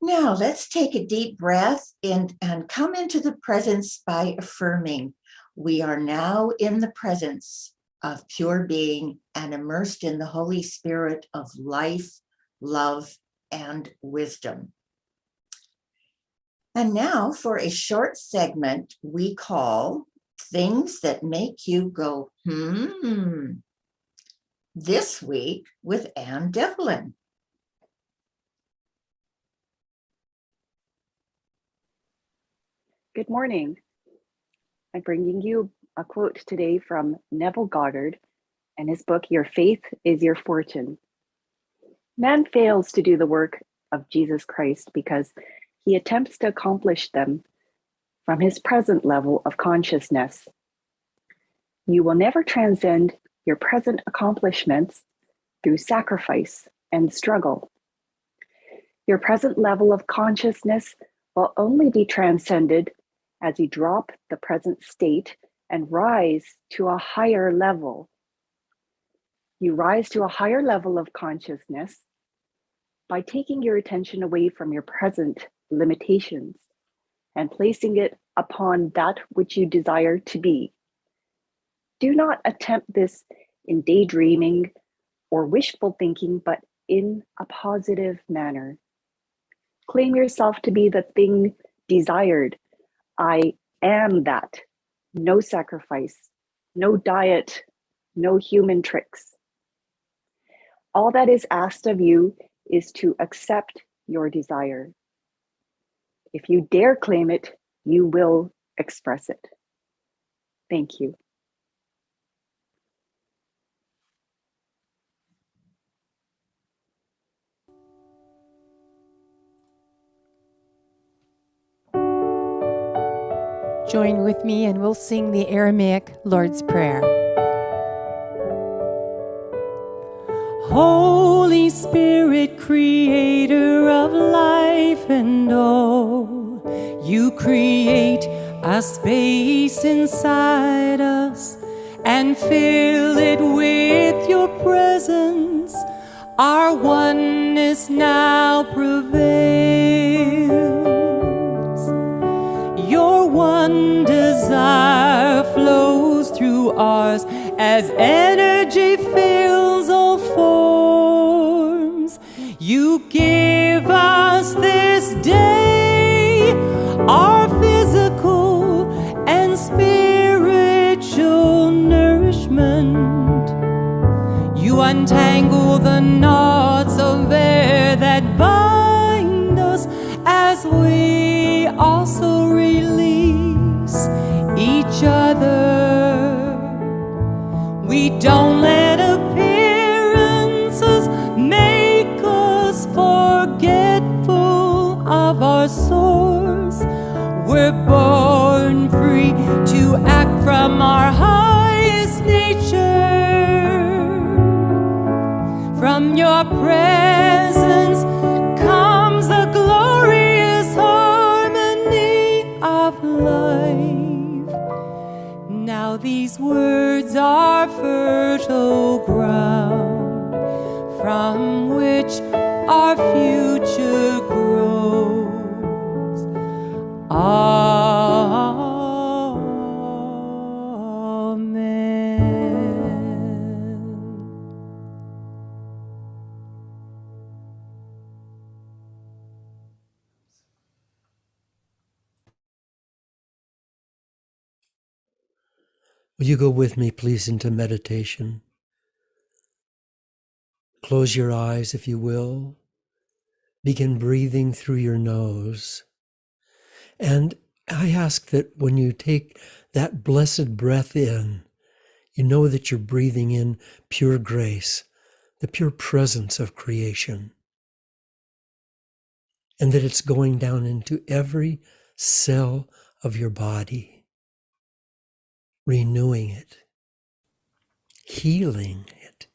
Now let's take a deep breath and come into the presence by affirming. We are now in the presence of pure being and immersed in the Holy Spirit of life, love, and wisdom. And now for a short segment we call Things That Make You Go, this week with Anne Devlin. Good morning. I'm bringing you a quote today from Neville Goddard and his book, Your Faith is Your Fortune. Man fails to do the work of Jesus Christ because he attempts to accomplish them from his present level of consciousness. You will never transcend your present accomplishments through sacrifice and struggle. Your present level of consciousness will only be transcended as you drop the present state and rise to a higher level. You rise to a higher level of consciousness by taking your attention away from your present limitations and placing it upon that which you desire to be. Do not attempt this in daydreaming or wishful thinking, but in a positive manner. Claim yourself to be the thing desired. I am that. No sacrifice, no diet, no human tricks. All that is asked of you is to accept your desire. If you dare claim it, you will express it. Thank you. Join with me and we'll sing the Aramaic Lord's Prayer. Holy Spirit, creator of life and all, you create a space inside us and fill it with your presence. Our oneness now prevails. Your one desire flows through ours as energy fills all forms. You give us this day our physical and spiritual nourishment. You untangle the knots of air that bind us as we also release each other. We don't let appearances make us forgetful of our source. We're born free to act from our highest nature. From your presence comes the glorious harmony of life. Now these words are fertile ground from which our future grows. Amen. Will you go with me, please, into meditation? Close your eyes, if you will. Begin breathing through your nose. And I ask that when you take that blessed breath in, you know that you're breathing in pure grace, the pure presence of creation, and that it's going down into every cell of your body, renewing it, healing it,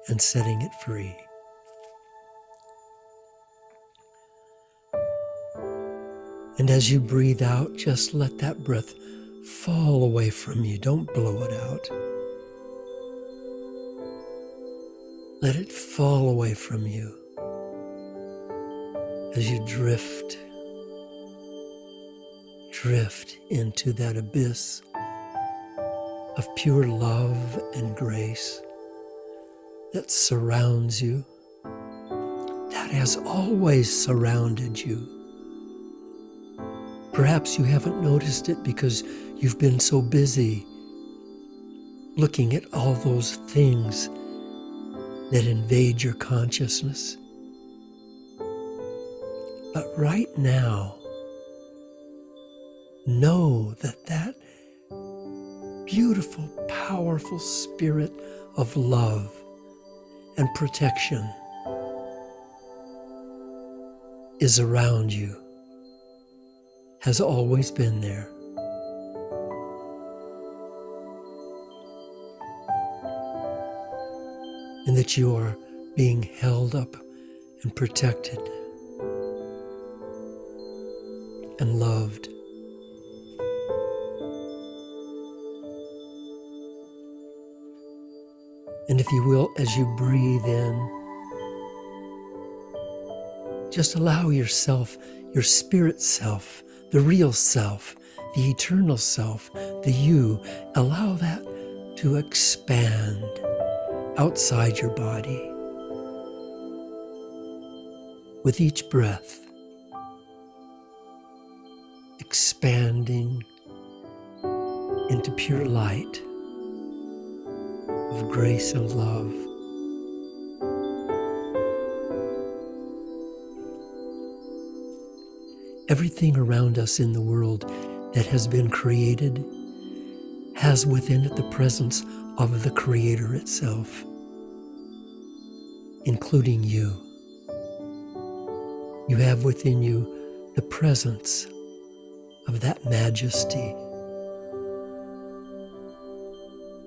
and setting it free. And as you breathe out, just let that breath fall away from you. Don't blow it out. Let it fall away from you. as you drift into that abyss of pure love and grace that surrounds you, that has always surrounded you. Perhaps you haven't noticed it because you've been so busy looking at all those things that invade your consciousness. But right now, know that that beautiful, powerful spirit of love and protection is around you, has always been there. And that you are being held up and protected and loved. And if you will, as you breathe in, just allow yourself, your spirit self, the real self, the eternal self, the you, allow that to expand outside your body with each breath, expanding into pure light of grace and love. Everything around us in the world that has been created has within it the presence of the Creator itself, including you. You have within you the presence of that majesty,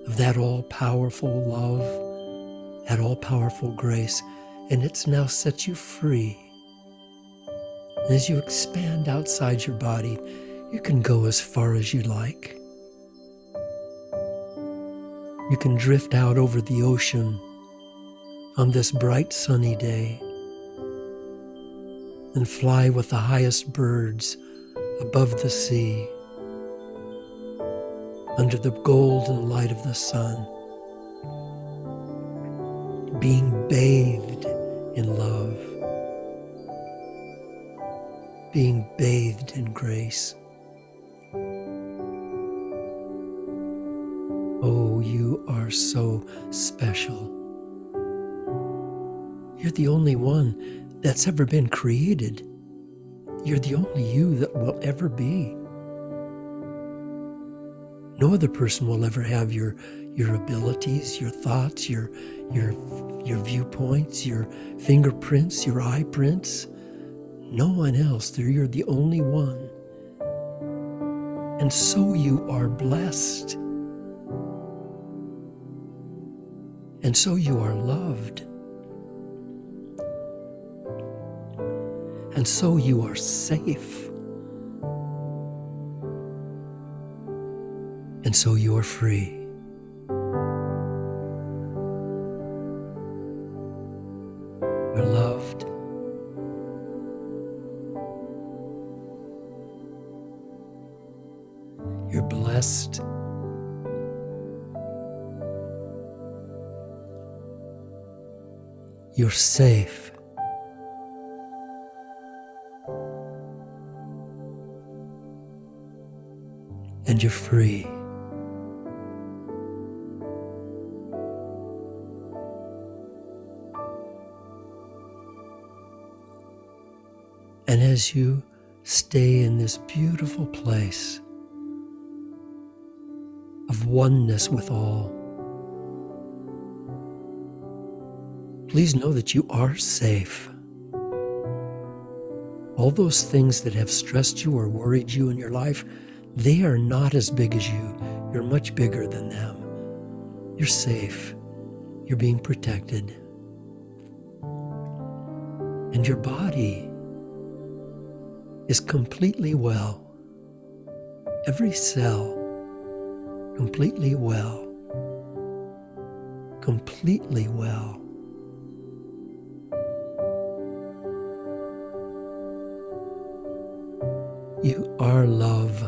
of that all-powerful love, that all-powerful grace, and it's now set you free. And as you expand outside your body, you can go as far as you like. You can drift out over the ocean on this bright sunny day and fly with the highest birds above the sea, under the golden light of the sun, being bathed in love, being bathed in grace. Oh, you are so special. You're the only one that's ever been created. You're the only you that will ever be. No other person will ever have your abilities, your thoughts, your viewpoints, your fingerprints, your eye prints. No one else. You're the only one. And so you are blessed. And so you are loved. And so you are safe. And so you are free. You're loved. You're blessed. You're safe. And you're free. And as you stay in this beautiful place of oneness with all, please know that you are safe. All those things that have stressed you or worried you in your life, they are not as big as you. You're much bigger than them. You're safe. You're being protected. And your body is completely well. Every cell, completely well. Completely well. You are love.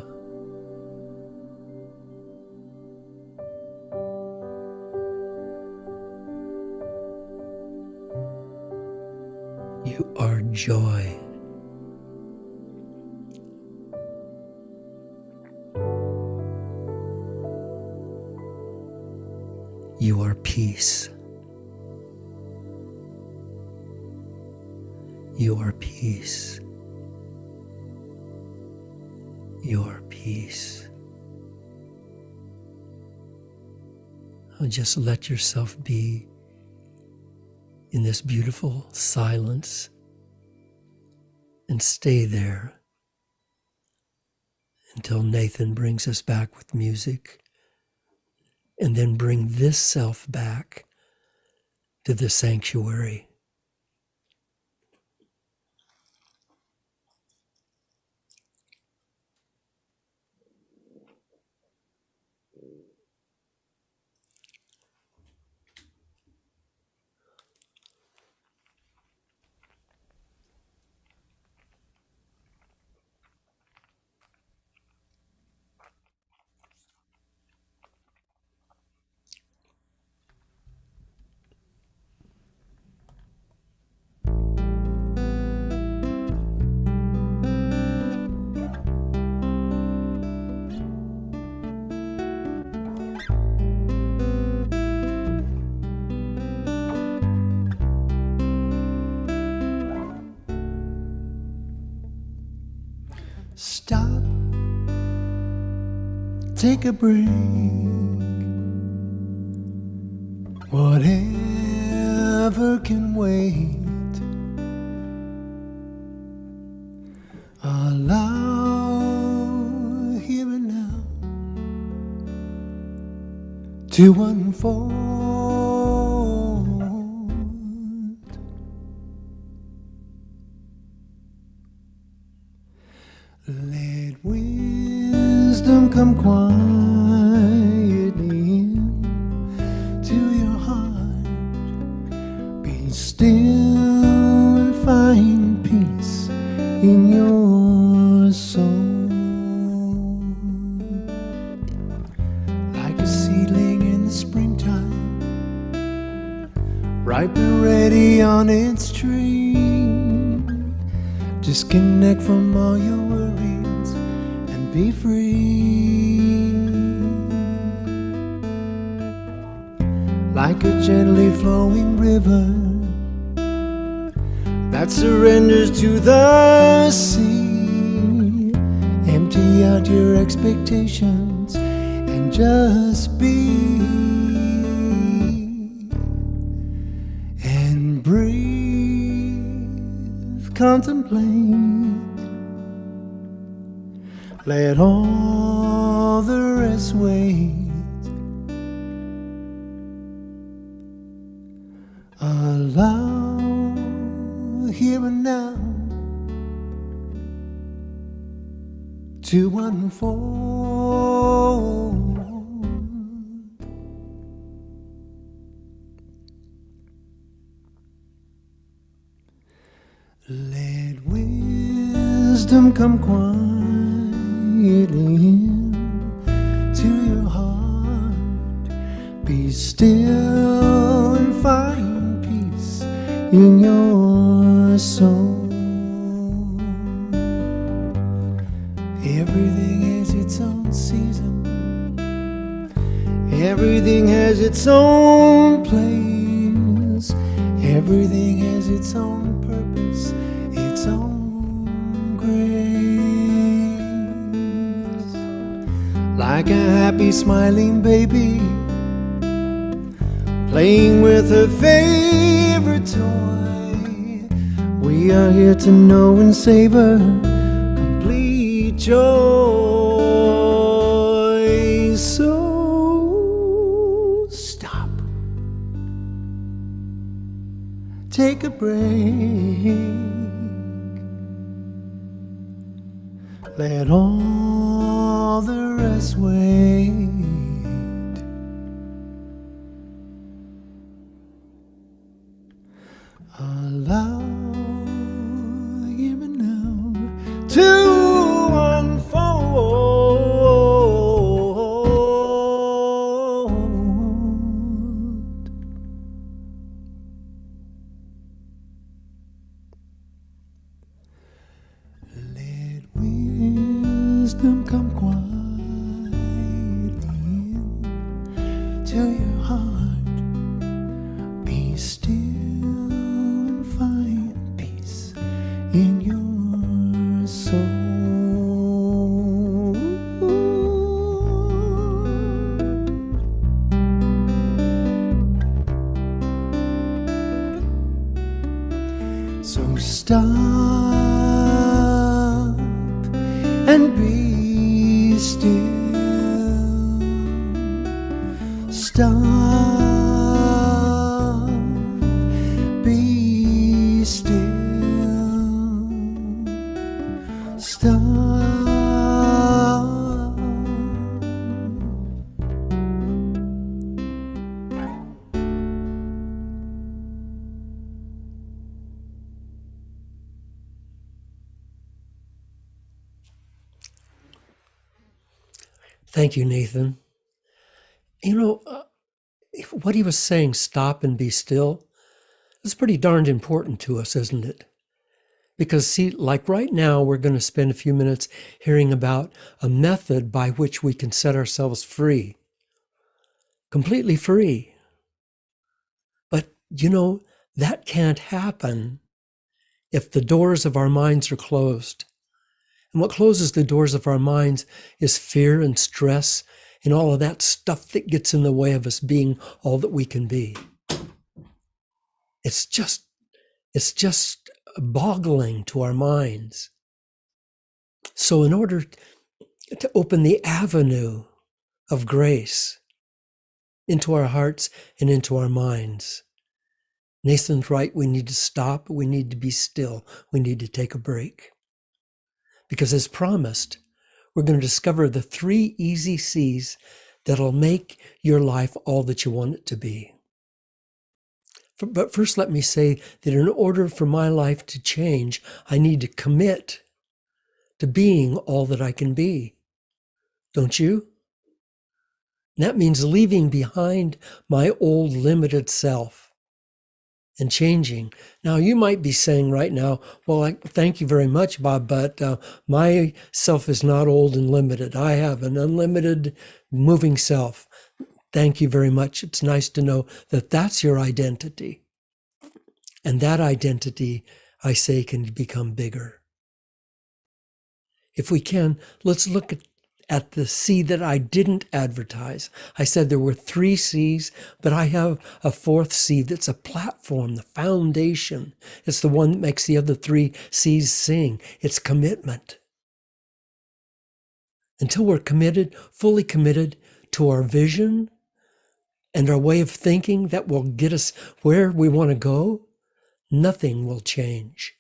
You are joy. You are peace. You are peace. You are peace. Oh, just let yourself be in this beautiful silence and stay there until Nathan brings us back with music, and then bring this self back to the sanctuary. Stop, take a break. Whatever can wait. Allow here and now to unfold. Let wisdom come quietly into your heart. Be still and find peace in your soul. Like a seedling in the springtime, ripe and ready on its tree. Disconnect from all your worries and be free. Like a gently flowing river that surrenders to the sea. Empty out your expectations and just be. And breathe, contemplate. Let all the rest wait. Allow here and now to unfold. Let wisdom come quietly into your heart. Be still and find peace in your soul. Everything has its own season. Everything has its own place. Everything has its own purpose, its own grace. Like a happy smiling baby playing with her favorite toy, we are here to know and savor complete joy. So stop, take a break. Let all the rest wait. Allow him now to wisdom come quietly in to your heart. Be still and find peace in your soul. So stop and be still. Stop, be still. Stop. Thank you, Nathan. What he was saying, stop and be still, is pretty darned important to us, isn't it? Because see, like right now, we're going to spend a few minutes hearing about a method by which we can set ourselves free, completely free. But that can't happen if the doors of our minds are closed. And what closes the doors of our minds is fear and stress and all of that stuff that gets in the way of us being all that we can be. It's just boggling to our minds. So in order to open the avenue of grace into our hearts and into our minds, Nathan's right, we need to stop, we need to be still, we need to take a break. Because as promised, we're going to discover the 3 easy C's that'll make your life all that you want it to be. But first, let me say that in order for my life to change, I need to commit to being all that I can be. Don't you? And that means leaving behind my old limited self and changing. Now, you might be saying right now, well, thank you very much, Bob, but my self is not old and limited. I have an unlimited moving self. Thank you very much. It's nice to know that that's your identity. And that identity, I say, can become bigger. If we can, let's look at the C that I didn't advertise. I said there were 3 C's, but I have a 4th C that's a platform, the foundation. It's the one that makes the other 3 C's sing. It's commitment. Until we're committed, fully committed to our vision and our way of thinking that will get us where we want to go, nothing will change.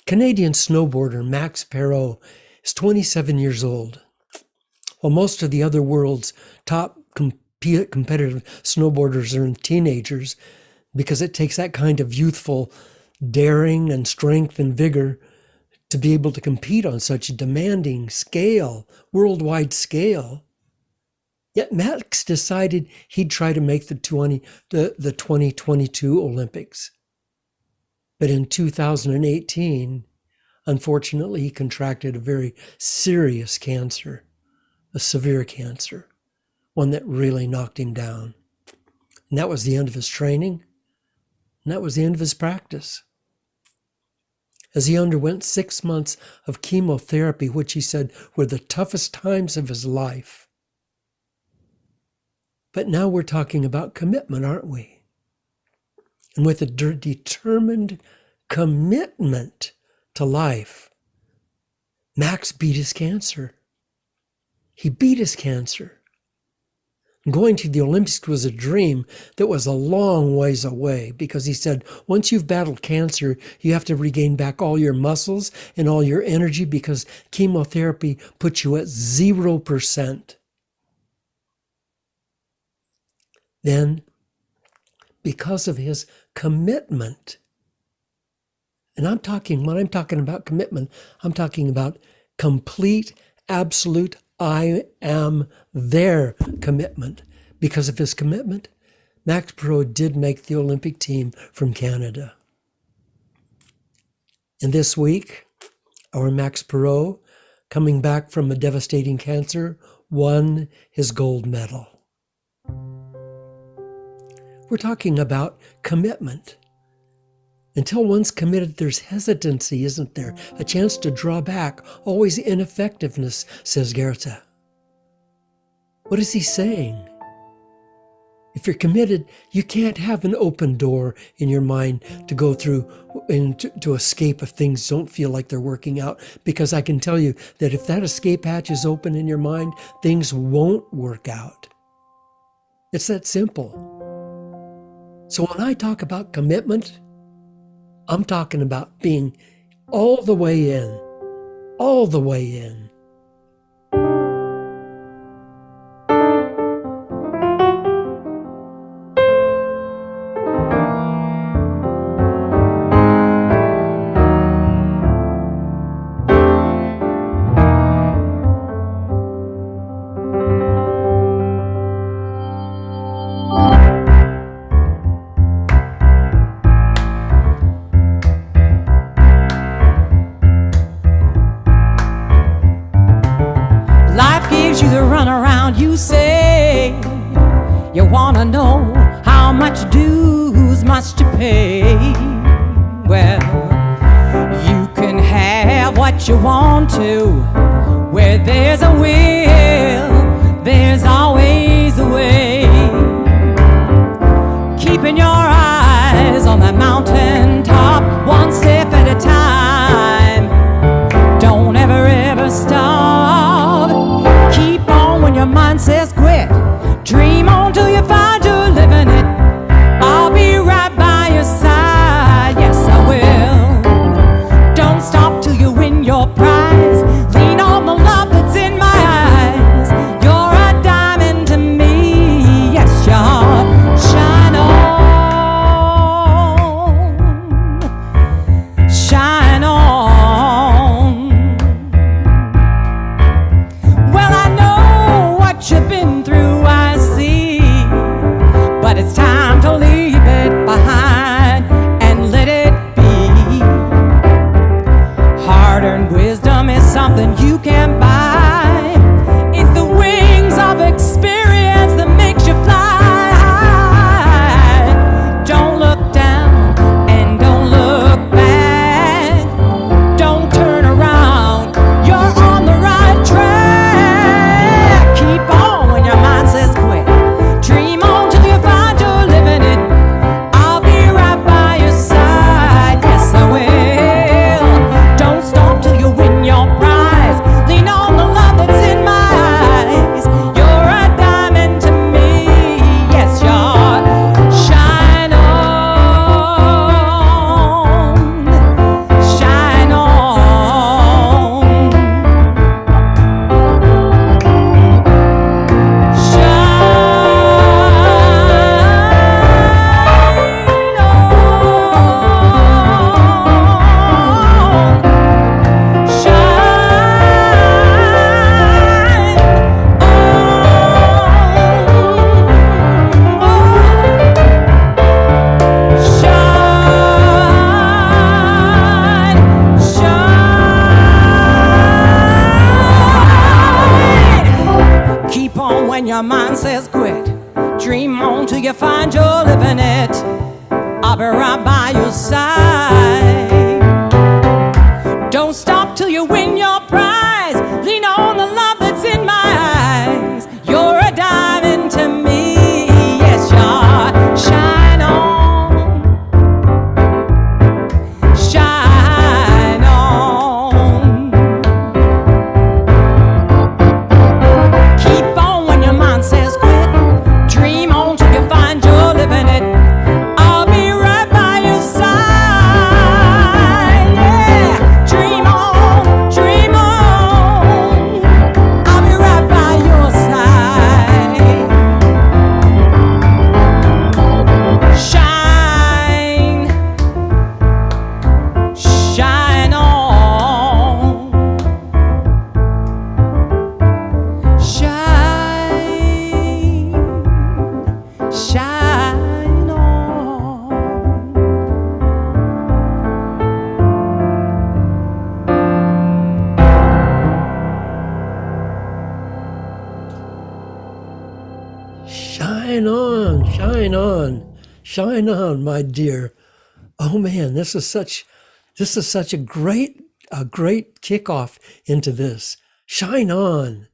Canadian snowboarder Max Perot is 27 years old. While most of the other world's top competitive snowboarders are teenagers, because it takes that kind of youthful daring and strength and vigor to be able to compete on such a demanding scale, worldwide scale. Yet Max decided he'd try to make the 2022 Olympics. But in 2018, unfortunately, he contracted a very serious cancer, a severe cancer, one that really knocked him down. And that was the end of his training, and that was the end of his practice. As he underwent 6 months of chemotherapy, which he said were the toughest times of his life. But now we're talking about commitment, aren't we? And with a determined commitment to life, Max beat his cancer. He beat his cancer. Going to the Olympics was a dream that was a long ways away, because he said, once you've battled cancer, you have to regain back all your muscles and all your energy, because chemotherapy puts you at 0%. Then, because of his commitment, and when I'm talking about commitment, I'm talking about complete, absolute, I am there commitment. Because of his commitment, Max Perot did make the Olympic team from Canada. And this week, our Max Perot coming back from a devastating cancer, won his gold medal. We're talking about commitment. Until one's committed, there's hesitancy, isn't there? A chance to draw back, always ineffectiveness, says Goethe. What is he saying? If you're committed, you can't have an open door in your mind to go through and to escape if things don't feel like they're working out. Because I can tell you that if that escape hatch is open in your mind, things won't work out. It's that simple. So when I talk about commitment, I'm talking about being all the way in, all the way in. You the run around, you say you wanna know how much dues must you pay. Well, you can have what you want to. Where there's a will, there's always a way. Keeping your eyes on that mountain top, one step at a time. Don't ever stop. Keep on when your mind says quit. Dream on till you find you're living it. I'll be right by your side, yes I will. Don't stop till you win your prize. Lean on the love that's in my eyes. You're a diamond to me, yes you're. Shine on, shine on. Well, I know what you've been through, I see, but it's time to leave it behind and let it be. Hard-earned wisdom is something you can't buy. It's the wings of experience that makes you fly high. Don't look down and don't look back. Don't turn around, you're on the right track. Keep on when your mind says quit. Dream on till you find you're living it. I'll be right by your side, yes I will. Don't stop till you win your prize. Lean on the love that's in my eyes. You're a diamond to me, yes you're. Shine on, shine on. Keep on when your mind says quit. Dream on till you find you're living it. I'll be right by your side. Don't stop till you win your prize. Lean on the love that's in my eyes. You're a diamond to me, yes you're. Shine on, shine on. Keep on when your mind says quit. shine on, my dear. Oh man, this is such a great kickoff into this. Shine on.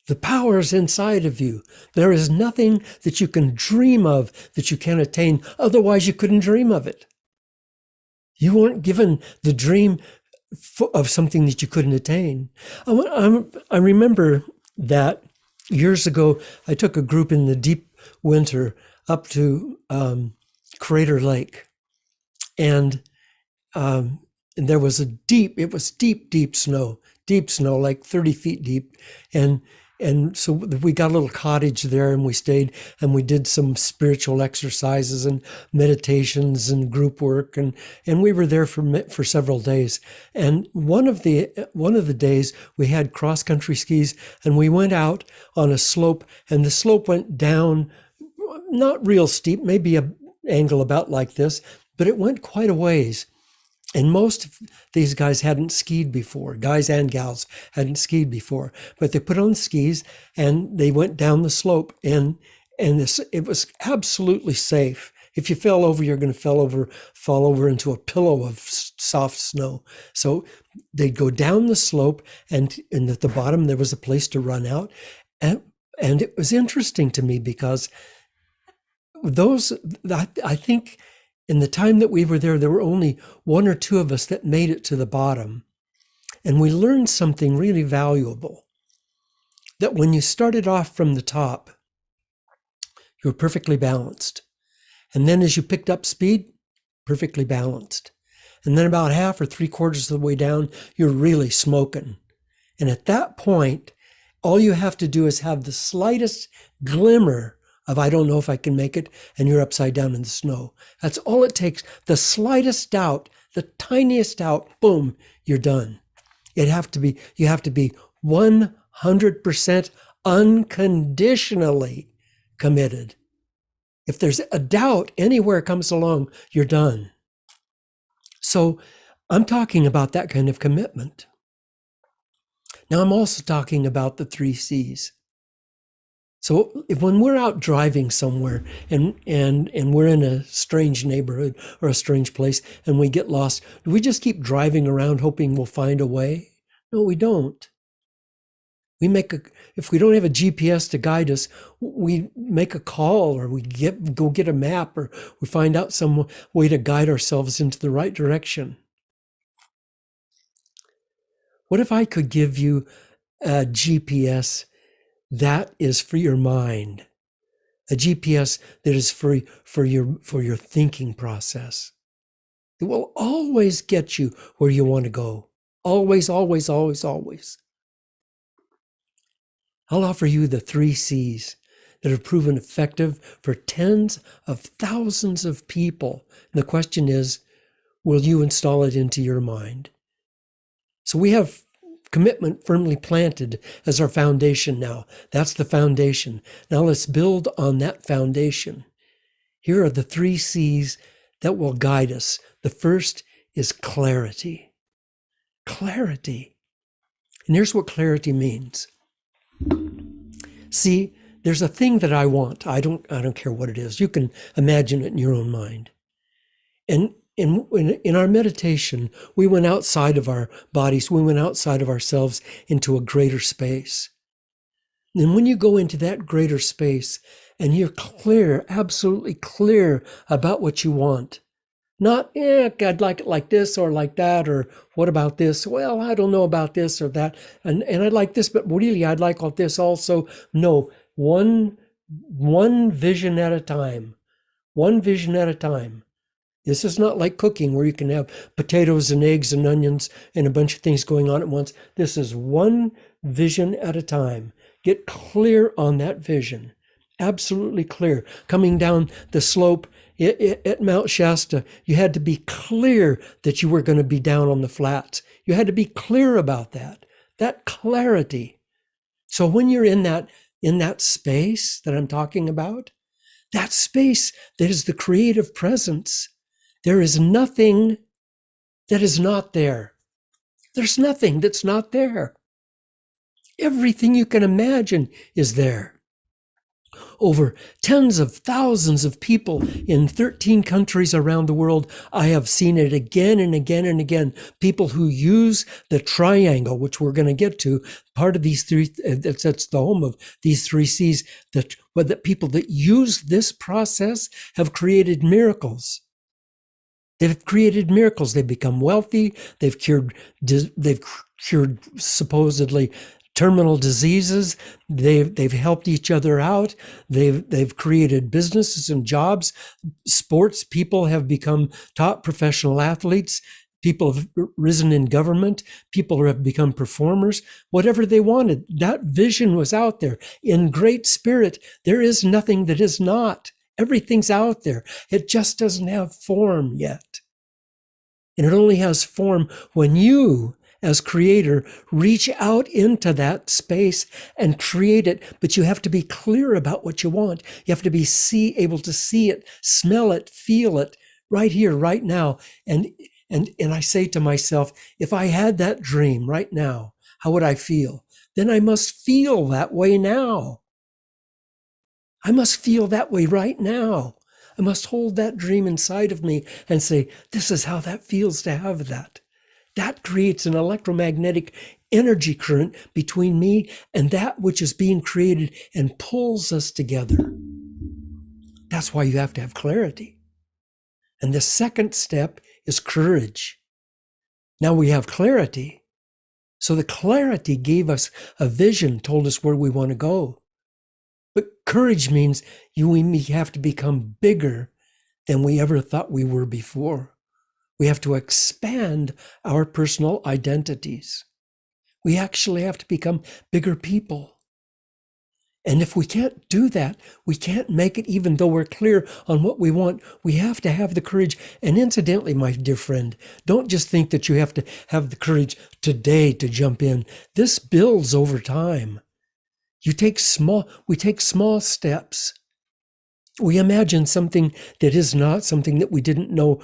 The power is inside of you. There is nothing that you can dream of that you can't attain. Otherwise, you couldn't dream of it. You weren't given the dream of something that you couldn't attain. I remember that years ago, I took a group in the deep winter up to Crater Lake, and there was it was deep snow, like 30 feet deep, and so we got a little cottage there, and we stayed, and we did some spiritual exercises and meditations and group work, and we were there for several days. And one of the days we had cross country skis, and we went out on a slope, and the slope went down, not real steep, maybe a angle about like this, but it went quite a ways. And most of these guys hadn't skied before, guys and gals hadn't skied before, but they put on skis and they went down the slope, and it was absolutely safe. If you fell over, you're going to fall over into a pillow of soft snow. So they'd go down the slope, and at the bottom there was a place to run out. And it was interesting to me because I think in the time that we were there were only one or two of us that made it to the bottom. And we learned something really valuable, that when you started off from the top, you were perfectly balanced. And then as you picked up speed, perfectly balanced. And then about half or 3/4 of the way down, you're really smoking. And at that point, all you have to do is have the slightest glimmer of, I don't know if I can make it, and you're upside down in the snow. That's all it takes. The slightest doubt, the tiniest doubt, boom, you're done. You have to be 100% unconditionally committed. If there's a doubt anywhere comes along, you're done. So I'm talking about that kind of commitment. Now I'm also talking about the 3 C's. So when we're out driving somewhere and we're in a strange neighborhood or a strange place and we get lost, do we just keep driving around hoping we'll find a way? No, we don't. If we don't have a GPS to guide us, we make a call, or we go get a map, or we find out some way to guide ourselves into the right direction. What if I could give you a GPS that is for your mind, a GPS that is for your thinking process? It will always get you where you want to go. Always, always, always, always. I'll offer you the 3 C's that have proven effective for tens of thousands of people. And the question is, will you install it into your mind? So we have commitment firmly planted as our foundation now. That's the foundation. Now let's build on that foundation. Here are the 3 C's that will guide us. The first is clarity. Clarity. And here's what clarity means. See, there's a thing that I want. I don't care what it is. You can imagine it in your own mind. And in our meditation, we went outside of our bodies, we went outside of ourselves into a greater space. And when you go into that greater space and you're clear, absolutely clear about what you want, not, I'd like it like this or like that, or what about this? Well, I don't know about this or that. And I'd like this, but really I'd like all this also. No, one vision at a time. One vision at a time. This is not like cooking where you can have potatoes and eggs and onions and a bunch of things going on at once. This is one vision at a time. Get clear on that vision. Absolutely clear. Coming down the slope at Mount Shasta, you had to be clear that you were going to be down on the flats. You had to be clear about that clarity. So when you're in that space that I'm talking about, that space that is the creative presence, there is nothing that is not there. There's nothing that's not there. Everything you can imagine is there. over tens of thousands of people in 13 countries around the world. I have seen it again and again and again. People who use the triangle, which we're going to get to, part of these three, that's the home of these three C's, that the people that use this process have created miracles. They've created miracles. They've become wealthy. They've cured supposedly terminal diseases. They've helped each other out. They've created businesses and jobs. Sports people have become top professional athletes. People have risen in government. People have become performers. Whatever they wanted, that vision was out there. In Great Spirit, there is nothing that is not. Everything's out there. It just doesn't have form yet. And it only has form when you, as creator, reach out into that space and create it. But you have to be clear about what you want. You have to be able to see it, smell it, feel it right here, right now. And I say to myself, if I had that dream right now, how would I feel? Then I must feel that way now. I must feel that way right now. I must hold that dream inside of me and say, this is how that feels to have that. That creates an electromagnetic energy current between me and that which is being created and pulls us together. That's why you have to have clarity. And the second step is courage. Now we have clarity. So the clarity gave us a vision, told us where we want to go. But courage means we have to become bigger than we ever thought we were before. We have to expand our personal identities. We actually have to become bigger people. And if we can't do that, we can't make it even though we're clear on what we want. We have to have the courage. And incidentally, my dear friend, don't just think that you have to have the courage today to jump in. This builds over time. We take small steps. We imagine something that is not something that we didn't know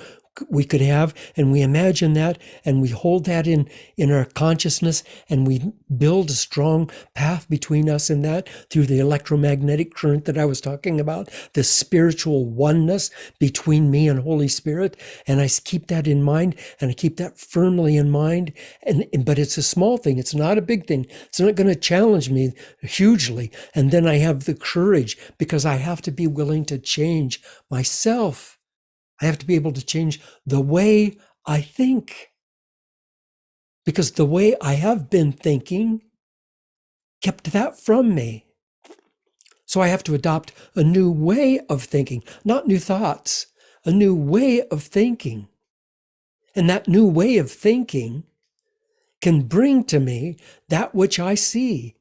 we could have, and we imagine that, and we hold that in our consciousness, and we build a strong path between us and that through the electromagnetic current that I was talking about, the spiritual oneness between me and Holy Spirit. And I keep that in mind, and I keep that firmly in mind. But it's a small thing. It's not a big thing. It's not going to challenge me hugely. And then I have the courage, because I have to be willing to change myself. I have to be able to change the way I think, because the way I have been thinking kept that from me. So I have to adopt a new way of thinking, not new thoughts, a new way of thinking. And that new way of thinking can bring to me that which I see,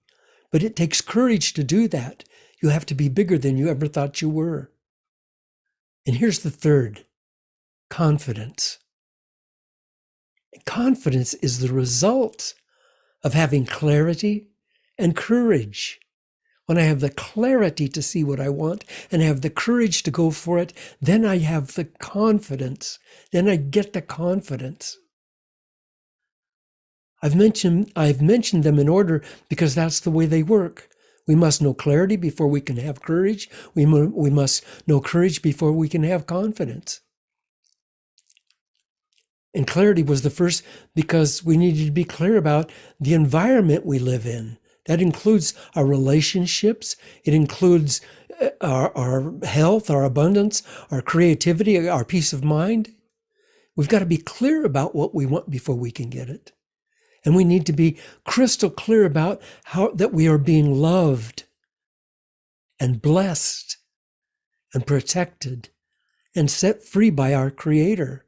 but it takes courage to do that. You have to be bigger than you ever thought you were. And here's the third. Confidence. Confidence is the result of having clarity and courage. When I have the clarity to see what I want and I have the courage to go for it, then I have the confidence. Then I get the confidence. I've mentioned them in order because that's the way they work. We must know clarity before we can have courage. We must know courage before we can have confidence. And clarity was the first because we needed to be clear about the environment we live in. That includes our relationships. It includes our health, our abundance, our creativity, our peace of mind. We've got to be clear about what we want before we can get it. And we need to be crystal clear about how that we are being loved and blessed and protected and set free by our Creator.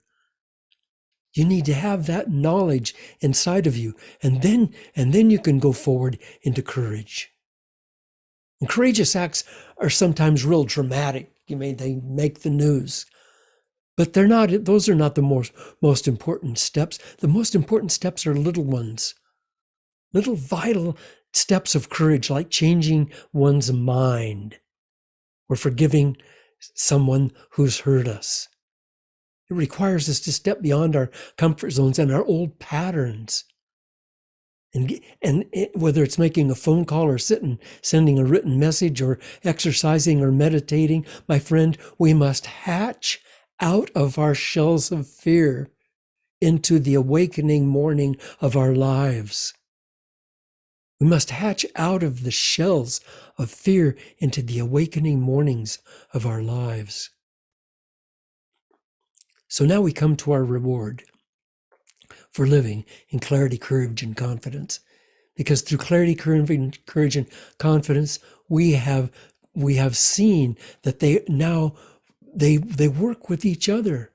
You need to have that knowledge inside of you, and then you can go forward into courage. And courageous acts are sometimes real dramatic. They make the news, but they're not. Those are not the most important steps. The most important steps are little ones, little vital steps of courage, like changing one's mind or forgiving someone who's hurt us. It requires us to step beyond our comfort zones and our old patterns Whether it's making a phone call or sending a written message or exercising or meditating, my friend, we must hatch out of our shells of fear into the awakening morning of our lives. We must hatch out of the shells of fear into the awakening mornings of our lives. So now we come to our reward for living in clarity, courage, and confidence. Because through clarity, courage, and confidence, we have seen that they work with each other.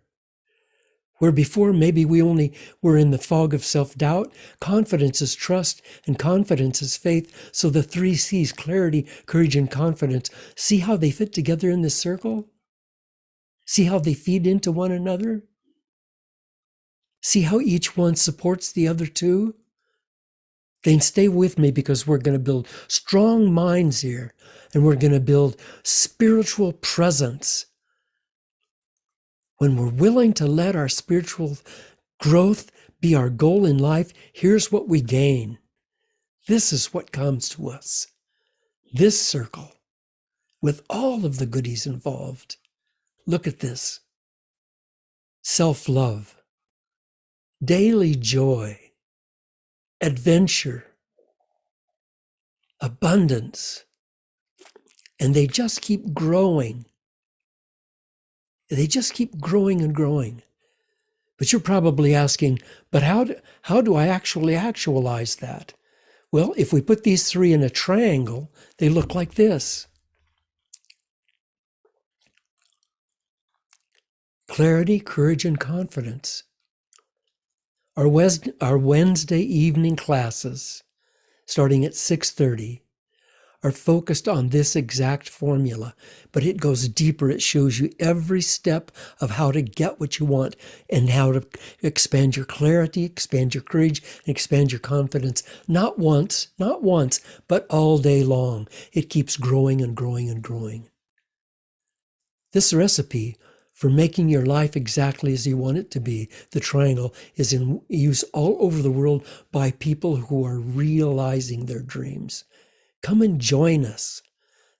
Where before maybe we only were in the fog of self-doubt, confidence is trust and confidence is faith. So the 3 C's, clarity, courage, and confidence, see how they fit together in this circle? See how they feed into one another? See how each one supports the other two? Then stay with me, because we're going to build strong minds here, and we're going to build spiritual presence. When we're willing to let our spiritual growth be our goal in life, here's what we gain. This is what comes to us. This circle, with all of the goodies involved. Look at this. Self-love, daily joy, adventure, abundance, and they just keep growing. They just keep growing and growing. But you're probably asking, but how do I actually actualize that? Well, if we put these 3 in a triangle, they look like this. Clarity, courage, and confidence. Our Wednesday evening classes, starting at 6:30, are focused on this exact formula, but it goes deeper. It shows you every step of how to get what you want and how to expand your clarity, expand your courage, and expand your confidence. Not once, but all day long. It keeps growing and growing and growing. This recipe for making your life exactly as you want it to be, the triangle, is in use all over the world by people who are realizing their dreams. Come and join us.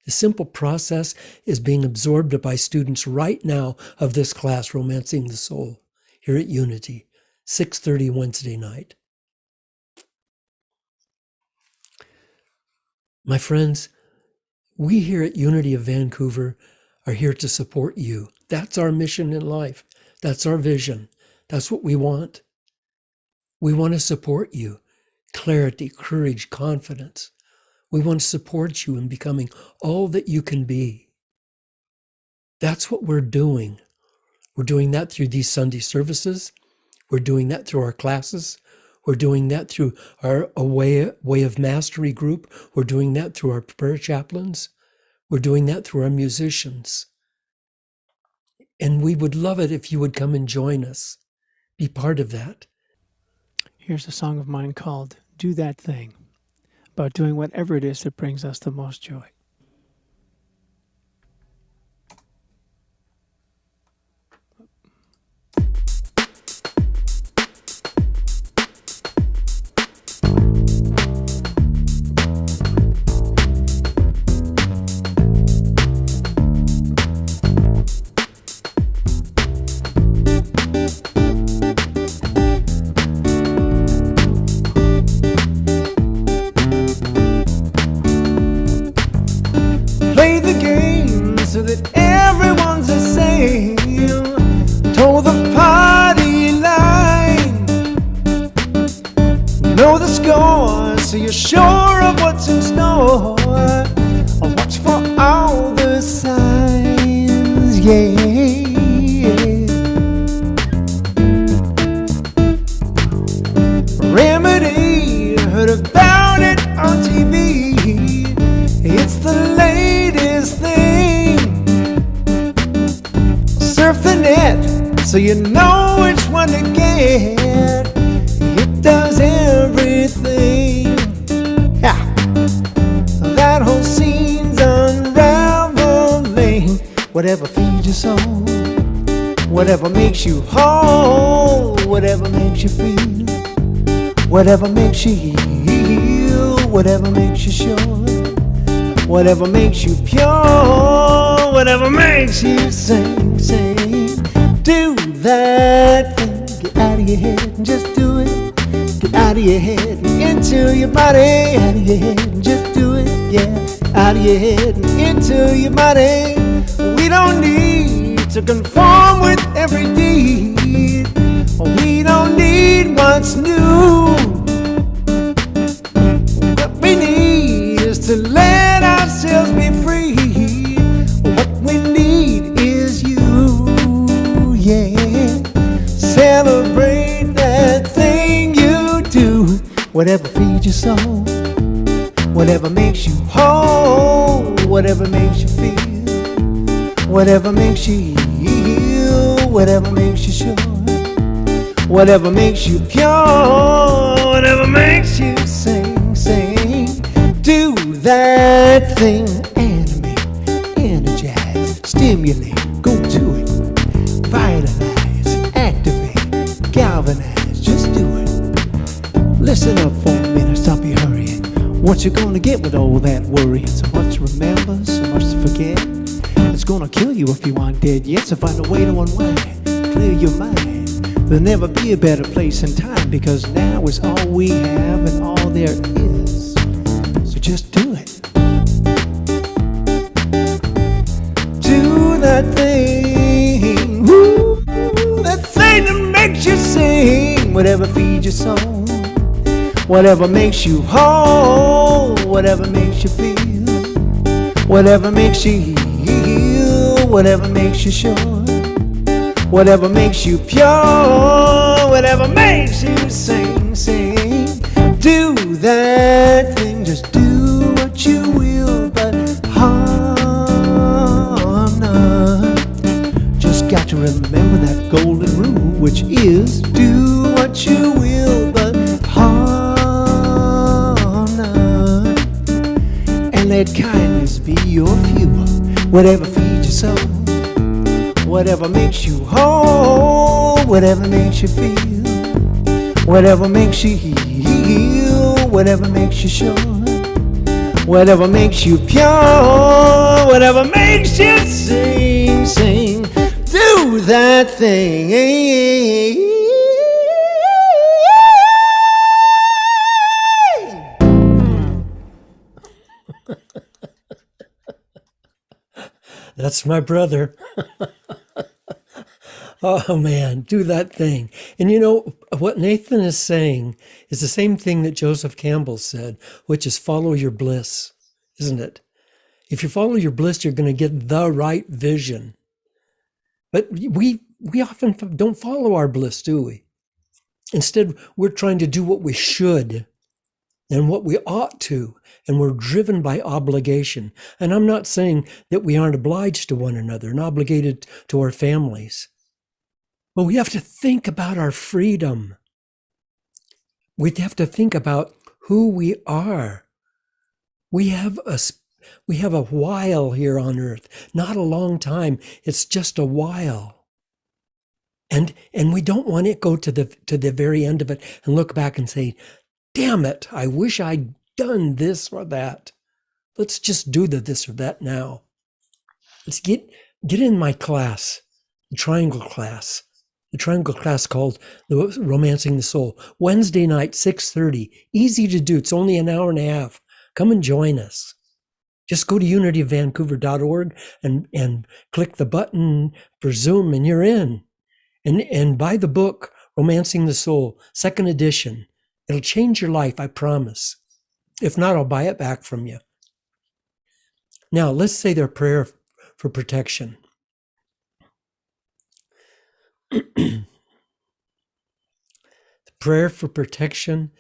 The simple process is being absorbed by students right now of this class, Romancing the Soul, here at Unity, 6:30 Wednesday night. My friends, we here at Unity of Vancouver are here to support you. That's our mission in life. That's our vision. That's what we want. We want to support you. Clarity, courage, confidence. We want to support you in becoming all that you can be. That's what we're doing. We're doing that through these Sunday services. We're doing that through our classes. We're doing that through our way of mastery group. We're doing that through our prayer chaplains. We're doing that through our musicians. And we would love it if you would come and join us. Be part of that. Here's a song of mine called Do That Thing, about doing whatever it is that brings us the most joy. Play the game so that everyone's the same. Toe the party line. Know the score so you're sure of what's in store. I'll watch for all the signs, yeah. Remedy, heard about it on TV. It's the latest thing. Surf the net so you know which one to get. It does everything. Yeah. That whole scene's unraveling. Whatever feeds your soul, whatever makes you whole, whatever makes you feel, whatever makes you heal. whatever makes you sure, whatever makes you pure, whatever makes you sing, sing. Do that thing, get out of your head and just do it. Get out of your head and into your body, out of your head and just do it, yeah. Out of your head and into your body. We don't need to conform with every deed. We don't need what's new. What we need is to let ourselves be free. What we need is you, yeah. Celebrate that thing you do. Whatever feeds your soul, whatever makes you whole, whatever makes you feel, whatever makes you heal, whatever makes you sure, whatever makes you pure, whatever makes you sing, sing. Do that thing, animate, energize, stimulate, go to it, vitalize, activate, galvanize, just do it. Listen up for a minute, stop your hurrying. What you gonna get with all that worrying? So much to remember, so much to forget. It's gonna kill you if you aren't dead yet. So find a way to unwind, clear your mind. There'll never be a better place and time, because now is all we have and all there is. So just do it. Do that thing, woo, that thing that makes you sing. Whatever feeds your soul, whatever makes you whole, whatever makes you feel, whatever makes you heal, whatever makes you sure, whatever makes you pure, whatever makes you sing, sing. Do that thing, just do what you will, but harm none. Just got to remember that golden rule, which is do what you will, but harm none. And let kindness be your fuel, whatever feeds your soul, whatever makes you whole, whatever makes you feel, whatever makes you heal, whatever makes you sure, whatever makes you pure, whatever makes you sing, sing. Do that thing. That's my brother. Oh man, do that thing. And you know, what Nathan is saying is the same thing that Joseph Campbell said, which is follow your bliss, isn't it? If you follow your bliss, you're going to get the right vision. But we often don't follow our bliss, do we? Instead, we're trying to do what we should and what we ought to, and we're driven by obligation. And I'm not saying that we aren't obliged to one another and obligated to our families. But we have to think about our freedom. We have to think about who we are. We have a while here on earth, not a long time. It's just a while. And we don't want to go to the very end of it and look back and say, damn it, I wish I'd done this or that. Let's just do this or that now. Let's get in my class, the triangle class called the Romancing the Soul. Wednesday night, 6:30. Easy to do. It's only an hour and a half. Come and join us. Just go to unityofvancouver.org and click the button for Zoom and you're in. And buy the book, Romancing the Soul, 2nd edition. It'll change your life, I promise. If not, I'll buy it back from you. Now, let's say their prayer for protection. The prayer for protection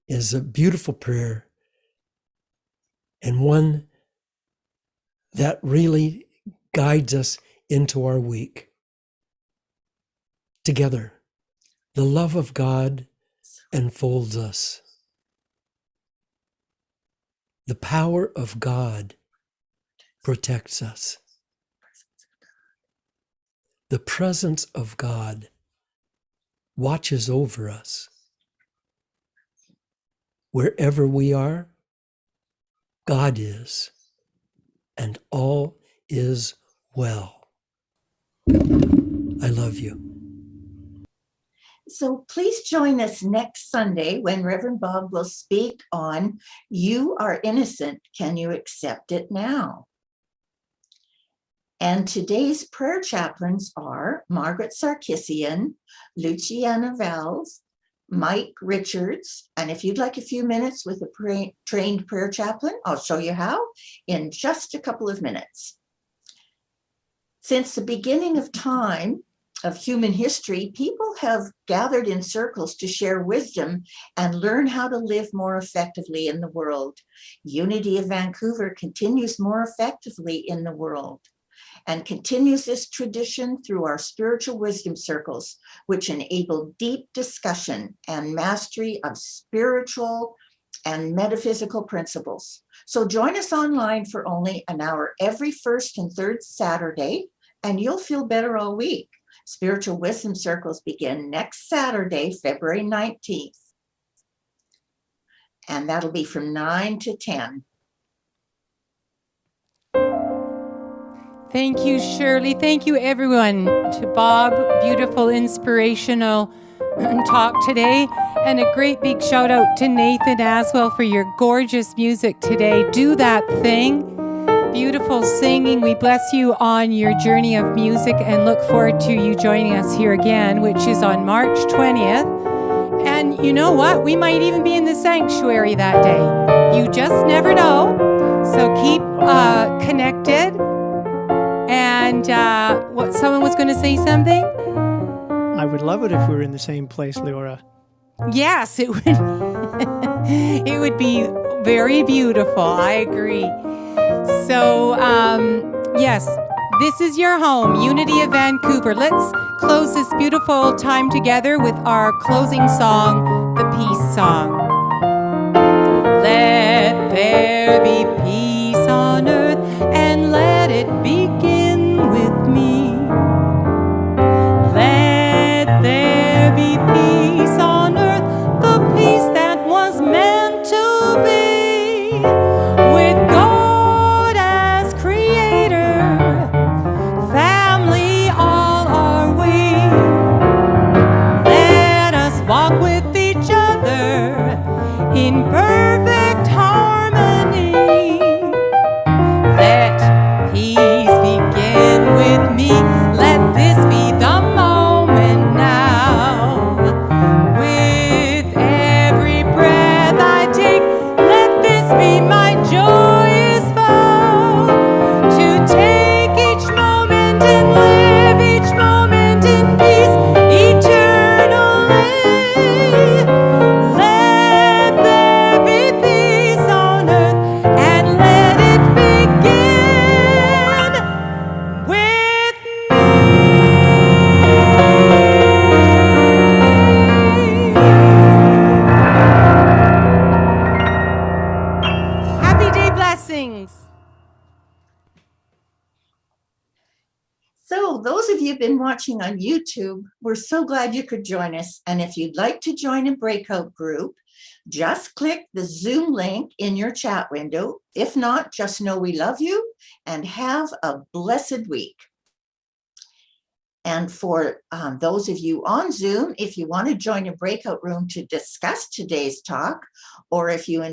is a beautiful prayer and one that really guides us into our week. Together, the love of God enfolds us. The power of God protects us. The presence of God watches over us. wherever we are, God is, and all is well. I love you. So please join us next Sunday when Reverend Bob will speak on You Are Innocent, Can You Accept It Now? And today's prayer chaplains are Margaret Sarkissian, Luciana Valls, Mike Richards. And if you'd like a few minutes with a trained prayer chaplain, I'll show you how in just a couple of minutes. Since the beginning of time, of human history, people have gathered in circles to share wisdom and learn how to live more effectively in the world. Unity of Vancouver continues more effectively in the world and continues this tradition through our spiritual wisdom circles, which enable deep discussion and mastery of spiritual and metaphysical principles. So join us online for only an hour every first and third Saturday, and you'll feel better all week. Spiritual Wisdom Circles begin next Saturday, February 19th. And that'll be from 9 to 10. Thank you, Shirley. Thank you, everyone, to Bob. Beautiful, inspirational talk today. And a great big shout out to Nathan as well for your gorgeous music today. Do That Thing. Beautiful singing. We bless you on your journey of music and look forward to you joining us here again, which is on March 20th. And you know what? We might even be in the sanctuary that day. You just never know. So keep connected. And what? Someone was going to say something? I would love it if we were in the same place, Leora. Yes, it would. It would be very beautiful. I agree. So, yes, this is your home, Unity of Vancouver. Let's close this beautiful time together with our closing song, the Peace Song. Let there be peace on earth, and let it begin with me. Let there be peace on earth, the peace that was meant to be. With God as creator, family all are we. Let us walk with each other in perfect harmony. Let peace begin with me. Let this be the moment now. With every breath I take, let this be my joyous vow. To take each moment and live each moment in peace eternally. Let there be peace on earth, and let it begin with me. Happy day blessings. So those of you who've been watching on YouTube, we're so glad you could join us. And if you'd like to join a breakout group, just click the Zoom link in your chat window. If not, just know we love you and have a blessed week. And for those of you on Zoom, if you want to join a breakout room to discuss today's talk, or if you